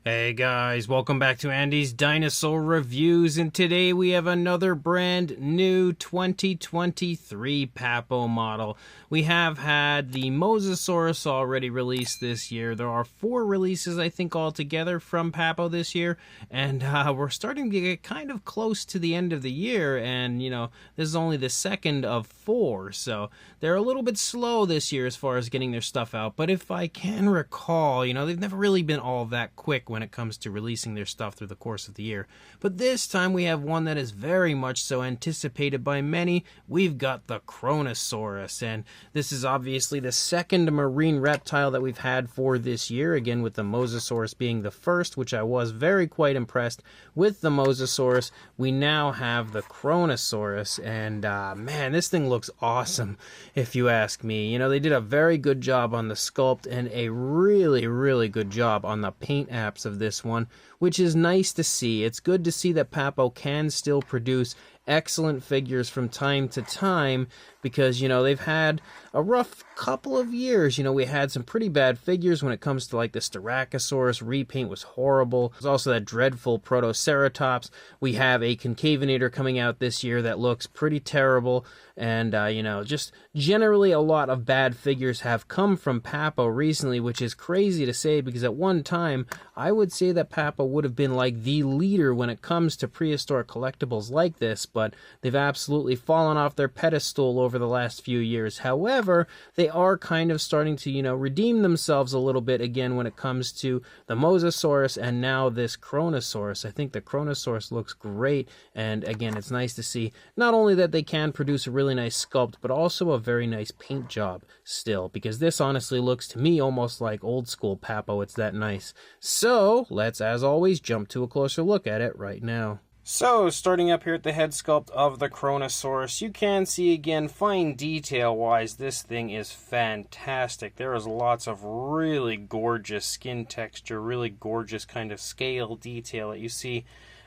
Hey guys, welcome back to Andy's Dinosaur Reviews, and today we have another brand new 2023 Papo model. We have had the Mosasaurus already released this year. There are 4 releases, I think, altogether from Papo this year, and we're starting to get kind of close to the end of the year, and, you know, this is only the second of 4, so they're a little bit slow this year as far as getting their stuff out, but if I can recall, you know, they've never really been all that quick when it comes to releasing their stuff through the course of the year. But this time we have one that is very much so anticipated by many. We've got the Kronosaurus, and this is obviously the second marine reptile that we've had for this year, again with the Mosasaurus being the first, which I was very quite impressed with the Mosasaurus. We now have the Kronosaurus, and man, this thing looks awesome if you ask me. You know, they did a very good job on the sculpt and a really good job on the paint apps of this one, which is nice to see. It's good to see that Papo can still produce excellent figures from time to time, because, you know, they've had a rough couple of years. You know, we had some pretty bad figures when it comes to like the Styracosaurus. Repaint was horrible. There's also that dreadful Protoceratops. We have a Concavinator coming out this year that looks pretty terrible, and you know, just generally a lot of bad figures have come from Papo recently, which is crazy to say, because at one time I would say that Papo would have been like the leader when it comes to prehistoric collectibles like this, but they've absolutely fallen off their pedestal over the last few years. However, they are kind of starting to, you know, redeem themselves a little bit again when it comes to the Mosasaurus and now this Kronosaurus. I think the Kronosaurus looks great, and again, it's nice to see not only that they can produce a really nice sculpt, but also a very nice paint job still, because this honestly looks to me almost like old school Papo. It's that nice. So let's, as always, jump to a closer look at it right now. So, starting up here at the head sculpt of the Kronosaurus, you can see again, fine detail-wise, this thing is fantastic. There is lots of really gorgeous skin texture, really gorgeous kind of scale detail that you see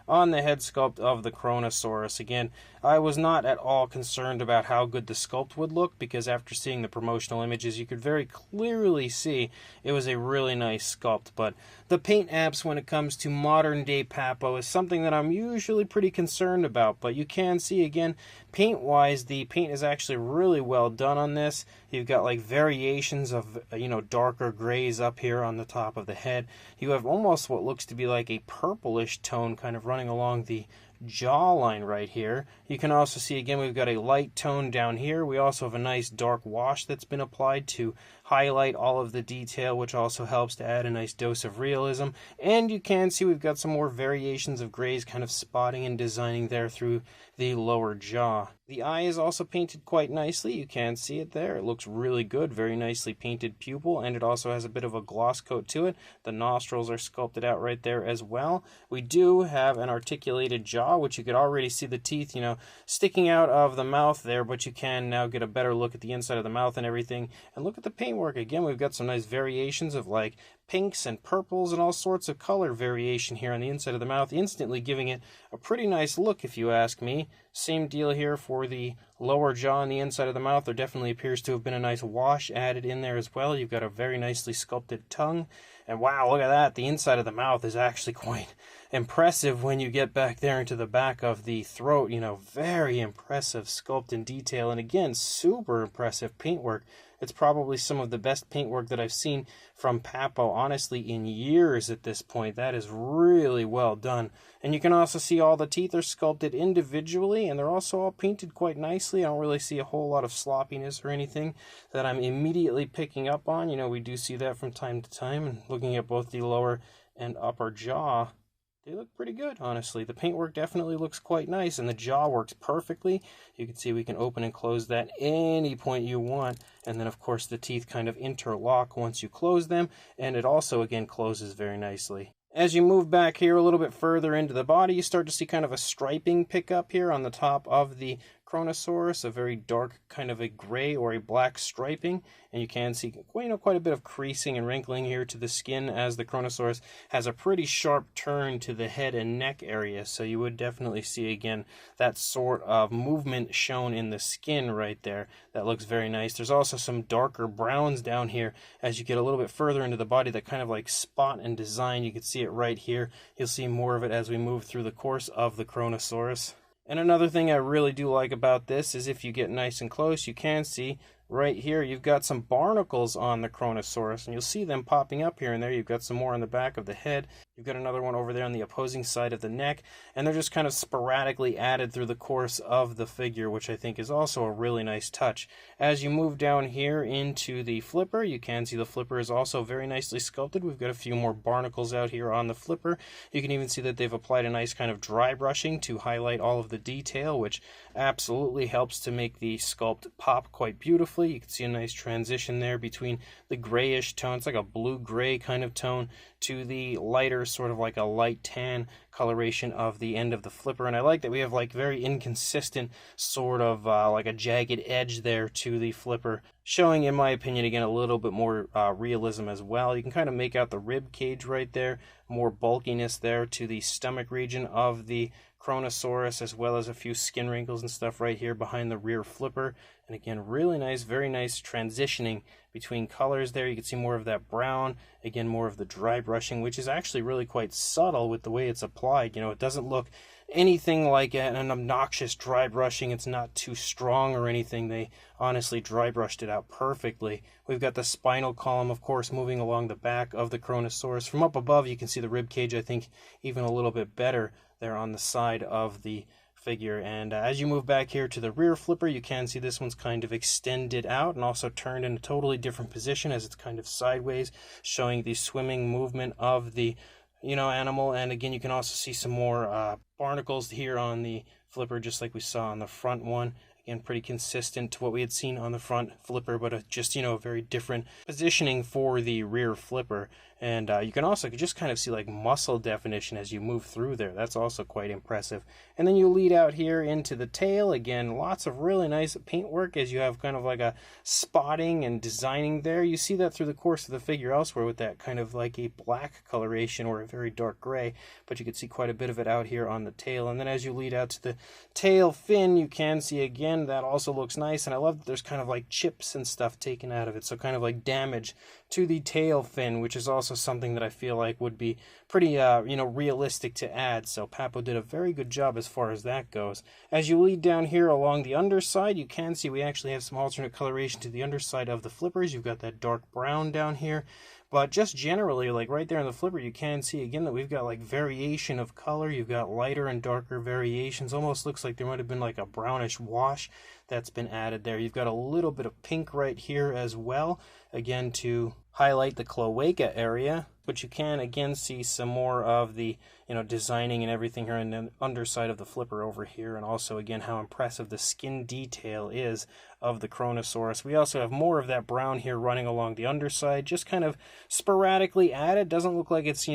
on the head sculpt of the Kronosaurus. Again, I was not at all concerned about how good the sculpt would look, because after seeing the promotional images, you could very clearly see it was a really nice sculpt. But the paint apps when it comes to modern day Papo is something that I'm usually pretty concerned about. But you can see again, paint-wise, the paint is actually really well done on this. You've got like variations of, you know, darker grays up here on the top of the head. You have almost what looks to be like a purplish tone kind of running along the jawline right here. You can also see again we've got a light tone down here. We also have a nice dark wash that's been applied to highlight all of the detail, which also helps to add a nice dose of realism. And you can see we've got some more variations of grays kind of spotting and designing there through the lower jaw. The eye is also painted quite nicely. You can see it there. It looks really good. Very nicely painted pupil, and it also has a bit of a gloss coat to it. The nostrils are sculpted out right there as well. We do have an articulated jaw, which you could already see the teeth, you know, sticking out of the mouth there, but you can now get a better look at the inside of the mouth and everything. And look at the paintwork. Again, we've got some nice variations of like pinks and purples and all sorts of color variation here on the inside of the mouth, instantly giving it a pretty nice look if you ask me. Same deal here for the lower jaw and the inside of the mouth. There definitely appears to have been a nice wash added in there as well. You've got a very nicely sculpted tongue, and wow, look at that. The inside of the mouth is actually quite impressive when you get back there into the back of the throat. You know, very impressive sculpt and detail, and again, super impressive paintwork. It's probably some of the best paintwork that I've seen from Papo, honestly, in years at this point. That is really well done. And you can also see all the teeth are sculpted individually, and they're also all painted quite nicely. I don't really see a whole lot of sloppiness or anything that I'm immediately picking up on. You know, we do see that from time to time, and looking at both the lower and upper jaw, they look pretty good, honestly. The paintwork definitely looks quite nice, and the jaw works perfectly. You can see we can open and close that any point you want, and then of course the teeth kind of interlock once you close them, and it also again closes very nicely. As you move back here a little bit further into the body, you start to see kind of a striping pickup here on the top of the Kronosaurus, a very dark kind of a gray or a black striping, and you can see quite a bit of creasing and wrinkling here to the skin, as the Kronosaurus has a pretty sharp turn to the head and neck area, so you would definitely see again that sort of movement shown in the skin right there. That looks very nice. There's also some darker browns down here as you get a little bit further into the body, that kind of like spot and design. You can see it right here. You'll see more of it as we move through the course of the Kronosaurus. And another thing I really do like about this is if you get nice and close, you can see right here you've got some barnacles on the Kronosaurus, and you'll see them popping up here and there. You've got some more on the back of the head. You've got another one over there on the opposing side of the neck, and they're just kind of sporadically added through the course of the figure, which I think is also a really nice touch. As you move down here into the flipper, you can see the flipper is also very nicely sculpted. We've got a few more barnacles out here on the flipper. You can even see that they've applied a nice kind of dry brushing to highlight all of the detail, which absolutely helps to make the sculpt pop quite beautifully. You can see a nice transition there between the grayish tone, it's like a blue-gray kind of tone, to the lighter, sort of like a light tan coloration of the end of the flipper. And I like that we have like very inconsistent sort of like a jagged edge there to the flipper, showing, in my opinion, again, a little bit more realism as well. You can kind of make out the rib cage right there, more bulkiness there to the stomach region of the Kronosaurus, as well as a few skin wrinkles and stuff right here behind the rear flipper. And again, really nice, very nice transitioning between colors there. You can see more of that brown, again, more of the dry brushing, which is actually really quite subtle with the way it's applied. You know, it doesn't look anything like an obnoxious dry brushing. It's not too strong or anything. They honestly dry brushed it out perfectly. We've got the spinal column, of course, moving along the back of the Kronosaurus. From up above, you can see the rib cage, I think, even a little bit better there on the side of the figure. And as you move back here to the rear flipper, you can see this one's kind of extended out and also turned in a totally different position, as it's kind of sideways, showing the swimming movement of the animal. And again, you can also see some more barnacles here on the flipper, just like we saw on the front one. Again, pretty consistent to what we had seen on the front flipper, but just, a very different positioning for the rear flipper. And you can also just kind of see like muscle definition as you move through there. That's also quite impressive. And then you lead out here into the tail. Again, lots of really nice paintwork as you have kind of like a spotting and designing there. You see that through the course of the figure elsewhere with that kind of like a black coloration or a very dark gray, but you can see quite a bit of it out here on the tail. And then as you lead out to the tail fin, you can see again that also looks nice. And I love that there's kind of like chips and stuff taken out of it, so kind of like damage to the tail fin, which is also something that I feel like would be pretty realistic to add. So Papo did a very good job as far as that goes. As you lead down here along the underside, you can see we actually have some alternate coloration to the underside of the flippers. You've got that dark brown down here, but just generally, like right there in the flipper, you can see again that we've got like variation of color. You've got lighter and darker variations. Almost looks like there might have been like a brownish wash that's been added there. You've got a little bit of pink right here as well, again to highlight the cloaca area. But you can again see some more of the designing and everything here on the underside of the flipper over here, and also again how impressive the skin detail is of the Kronosaurus. We also have more of that brown here running along the underside, just kind of sporadically added. Doesn't look like it's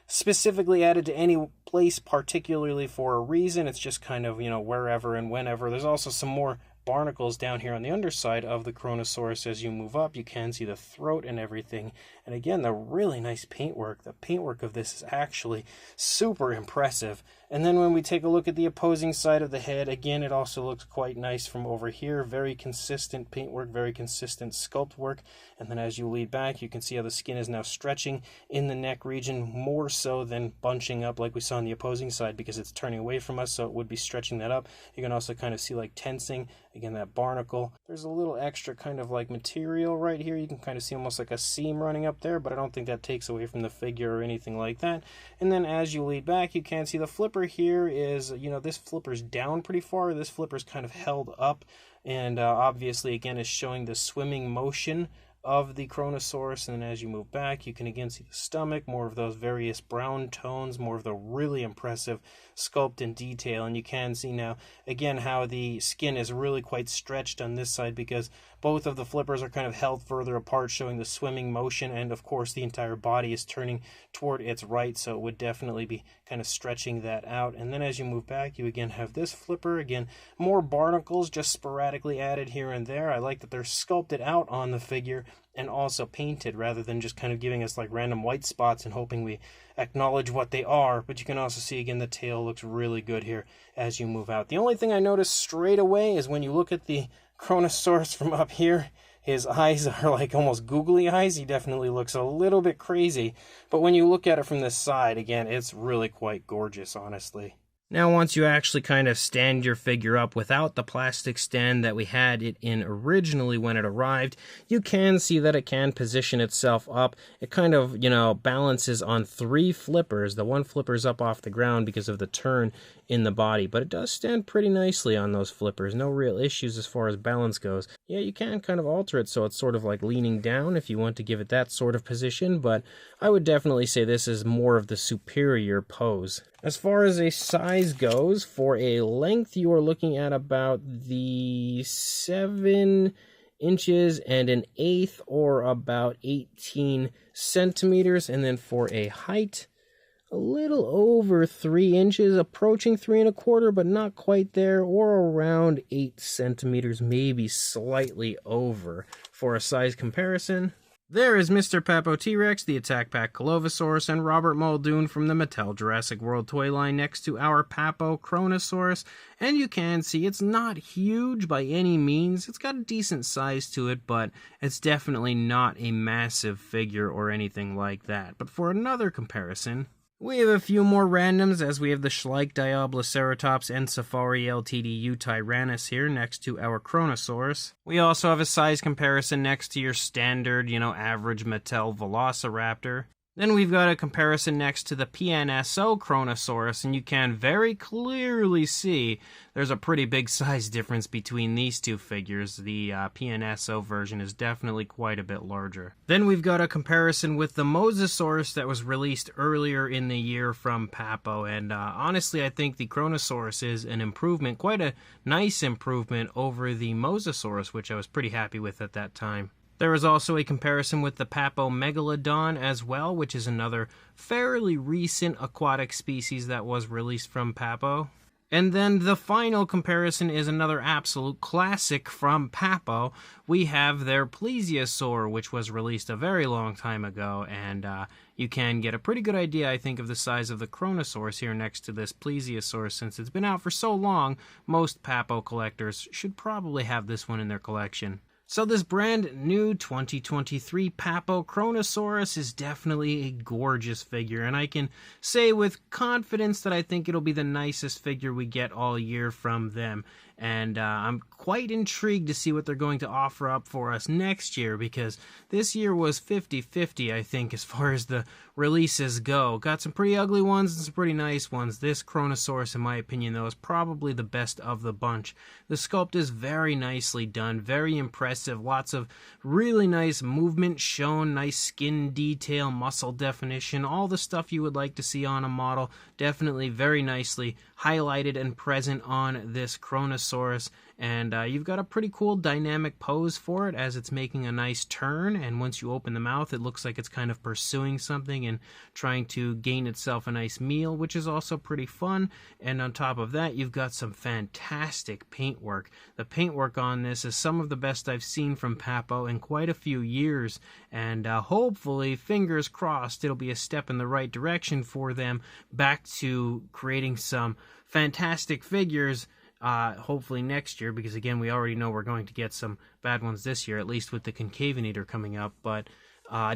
specifically added to any place particularly for a reason. It's just kind of wherever and whenever. There's also some more barnacles down here on the underside of the Kronosaurus. As you move up, you can see the throat and everything. And again, the really nice paintwork. The paintwork of this is actually super impressive. And then when we take a look at the opposing side of the head, again, it also looks quite nice from over here. Very consistent paintwork, very consistent sculpt work. And then as you lead back, you can see how the skin is now stretching in the neck region, more so than bunching up like we saw on the opposing side, because it's turning away from us, so it would be stretching that up. You can also kind of see like tensing, again, that barnacle. There's a little extra kind of like material right here. You can kind of see almost like a seam running up there, but I don't think that takes away from the figure or anything like that. And then as you lead back, you can see the flipper here is, this flipper's down pretty far. This flipper's kind of held up, and obviously again is showing the swimming motion of the Kronosaurus. And then as you move back, you can again see the stomach, more of those various brown tones, more of the really impressive sculpt and detail. And you can see now again how the skin is really quite stretched on this side, because both of the flippers are kind of held further apart, showing the swimming motion, and of course the entire body is turning toward its right, so it would definitely be kind of stretching that out. And then as you move back, you again have this flipper. Again, more barnacles just sporadically added here and there. I like that they're sculpted out on the figure and also painted rather than just kind of giving us like random white spots and hoping we acknowledge what they are. But you can also see again the tail looks really good here as you move out. The only thing I noticed straight away is when you look at the Kronosaurus from up here, his eyes are like almost googly eyes. He definitely looks a little bit crazy, but when you look at it from this side, again, it's really quite gorgeous, honestly. Now, once you actually kind of stand your figure up without the plastic stand that we had it in originally when it arrived, you can see that it can position itself up. It kind of, balances on 3 flippers. The one flipper's up off the ground because of the turn in the body, but it does stand pretty nicely on those flippers. No real issues as far as balance goes. Yeah, you can kind of alter it so it's sort of like leaning down if you want to give it that sort of position, but I would definitely say this is more of the superior pose. As far as a size goes, for a length, you are looking at about the 7 inches and an eighth, or about 18 centimeters. And then for a height, a little over 3 inches, approaching 3 1/4, but not quite there, or around 8 centimeters, maybe slightly over. For a size comparison, there is Mr. Papo T-Rex, the Attack Pack Colovosaurus, and Robert Muldoon from the Mattel Jurassic World toy line next to our Papo Kronosaurus. And you can see it's not huge by any means. It's got a decent size to it, but it's definitely not a massive figure or anything like that. But for another comparison, we have a few more randoms, as we have the Schleich Diabloceratops and Safari LTDU Tyrannus here next to our Kronosaurus. We also have a size comparison next to your standard, average Mattel Velociraptor. Then we've got a comparison next to the PNSO Kronosaurus, and you can very clearly see there's a pretty big size difference between these two figures. The PNSO version is definitely quite a bit larger. Then we've got a comparison with the Mosasaurus that was released earlier in the year from Papo, and honestly I think the Kronosaurus is an improvement, quite a nice improvement over the Mosasaurus, which I was pretty happy with at that time. There is also a comparison with the Papo Megalodon as well, which is another fairly recent aquatic species that was released from Papo. And then the final comparison is another absolute classic from Papo. We have their Plesiosaur, which was released a very long time ago, and you can get a pretty good idea, I think, of the size of the Kronosaurus here next to this Plesiosaur. Since it's been out for so long, most Papo collectors should probably have this one in their collection. So this brand new 2023 Papo Kronosaurus is definitely a gorgeous figure, and I can say with confidence that I think it'll be the nicest figure we get all year from them. And I'm quite intrigued to see what they're going to offer up for us next year, because this year was 50-50, I think, as far as the releases go. Got some pretty ugly ones and some pretty nice ones. This Kronosaurus, in my opinion, though, is probably the best of the bunch. The sculpt is very nicely done, very impressive. Lots of really nice movement shown, nice skin detail, muscle definition, all the stuff you would like to see on a model. Definitely very nicely highlighted and present on this Kronosaurus. And you've got a pretty cool dynamic pose for it as it's making a nice turn, and once you open the mouth it looks like it's kind of pursuing something and trying to gain itself a nice meal, which is also pretty fun. And on top of that, you've got some fantastic paintwork. The paintwork on this is some of the best I've seen from Papo in quite a few years, and hopefully, fingers crossed, it'll be a step in the right direction for them back to creating some fantastic figures. Hopefully next year, because again, we already know we're going to get some bad ones this year, at least with the Concavinator coming up. But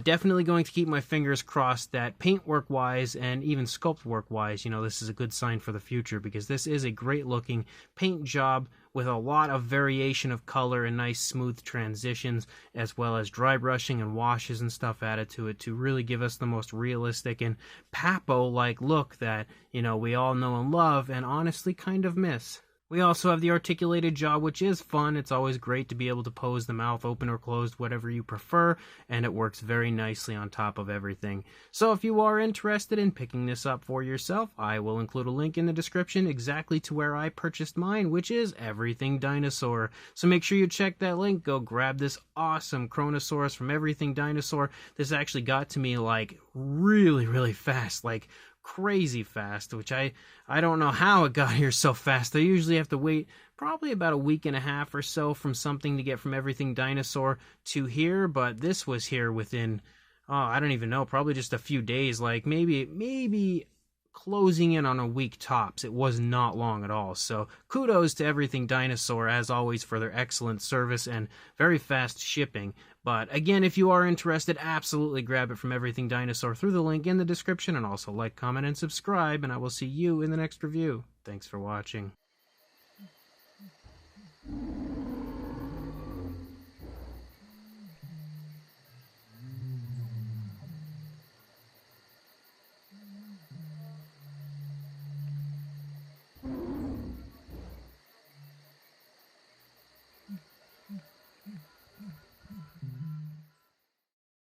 definitely going to keep my fingers crossed that paintwork wise and even sculpt work wise, this is a good sign for the future, because this is a great looking paint job with a lot of variation of color and nice smooth transitions, as well as dry brushing and washes and stuff added to it to really give us the most realistic and Papo-like look that, we all know and love and honestly kind of miss. We also have the articulated jaw, which is fun. It's always great to be able to pose the mouth open or closed, whatever you prefer, and it works very nicely on top of everything. So if you are interested in picking this up for yourself, I will include a link in the description exactly to where I purchased mine, which is Everything Dinosaur. So make sure you check that link. Go grab this awesome Kronosaurus from Everything Dinosaur. This actually got to me like really fast, like crazy fast, which I don't know how it got here so fast. I usually have to wait probably about a week and a half or so from something to get from Everything Dinosaur to here, but this was here within, oh, I don't even know, probably just a few days, like maybe closing in on a week tops. It was not long at all. So kudos to Everything Dinosaur, as always, for their excellent service and very fast shipping. But again, if you are interested, absolutely grab it from Everything Dinosaur through the link in the description, and also like, comment, and subscribe, and I will see you in the next review. Thanks for watching.